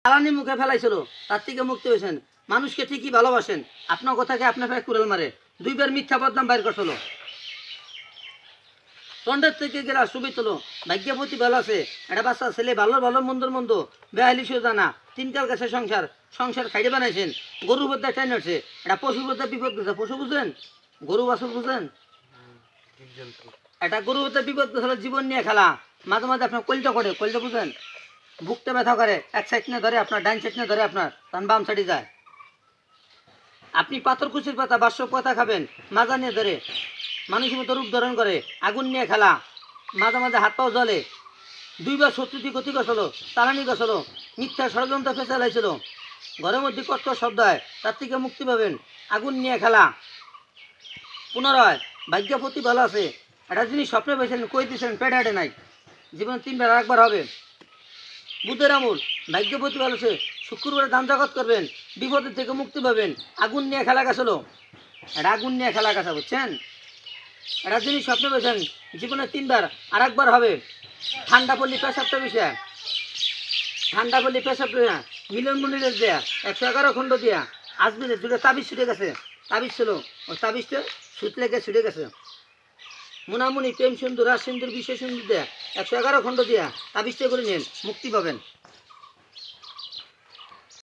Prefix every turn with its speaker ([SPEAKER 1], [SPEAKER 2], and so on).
[SPEAKER 1] জ্বালানি মুখে ফেলাইছিল, তার থেকে মুক্তি হয়েছেন। মানুষকে ঠিকই ভালোবাসেন, আপনার কথাকে আপনার ভাই কুড়াল মারে। দুইবার মিথ্যা বদনাম বাইর করছিল। তন্ডের থেকে গেলা ছবি তোলো, ভাগ্যপতি ভালো আছে, একটা বাচ্চা ছেলে, ভালো ভালো মন্দর মন্দ, বেহালিশও জানা, তিনকাল গেছে সংসার, সংসার খাইতে বানাইছেন। গরু বোধা টাইন হচ্ছে, এটা পশু বোধা বিপদ গেছে। পশু বুঝেন? গরু বাছুর বুঝেন? এটা গরু বোধা বিপদ গেছে, জীবন নিয়ে খেলা। মাঝে মাঝে আপনার কলটা করে, কলটা বুঝেন? বুকটা ব্যথা করে, এক সাইড নিয়ে ধরে আপনার, ডাইন সাইড নিয়ে ধরে আপনার, তখন বাম সাইডে যায়। আপনি পাথর কুচির পাতা, বাস্য পাতা খাবেন, মাজা নিয়ে ধরে, মানুষের মতো রূপ ধারণ করে, আগুন নিয়ে খেলা, মাঝে মাঝে হাত পাও জ্বলে। দুইবার শত্রুতি ক্ষতি গছলো, চালানি গছলো, মিথ্যা ষড়যন্ত্র ফেসালাইছিল। ঘরের মধ্যে কষ্ট শব্দ হয়, তার থেকে মুক্তি পাবেন। আগুন নিয়ে খেলা। পুনরায় ভাগ্যপতি ভালো আছে, একটা জিনিস স্বপ্নে পেয়েছেন, কই দিয়েছেন, পেটে হাটে নাই, জীবন তিনবার একবার হবে। বুধের আমল, ভাগ্যপতি ভালো আছে, শুক্রবারে দান জগৎ করবেন, বিপদের থেকে মুক্তি পাবেন। আগুন নিয়ে খেলা গেছিল, এটা আগুন নিয়ে খেলা গেছে, বুঝছেন? একটা জিনিস স্বপ্ন পেয়েছেন, জীবনে তিনবার আর একবার হবে। ঠান্ডা পড়লি পেশাবটা বিষয়, ঠান্ডা পড়লি পেশাব মিলন মন্দিরের দেয়া 111 খণ্ড দিয়া আজমিরের দুটো তাবিজ ছুটে গেছে। তাবিজ ছিল, ওই তাবিজটা সুত লেগে ছুটে গেছে। মুনামুনি প্রেম সিন্ধু, রাজ সিন্ধুর, বিশেষ সিন্ধু দেয়া 111 খণ্ড দিয়া তাবিজটা করে নেন, মুক্তি পাবেন।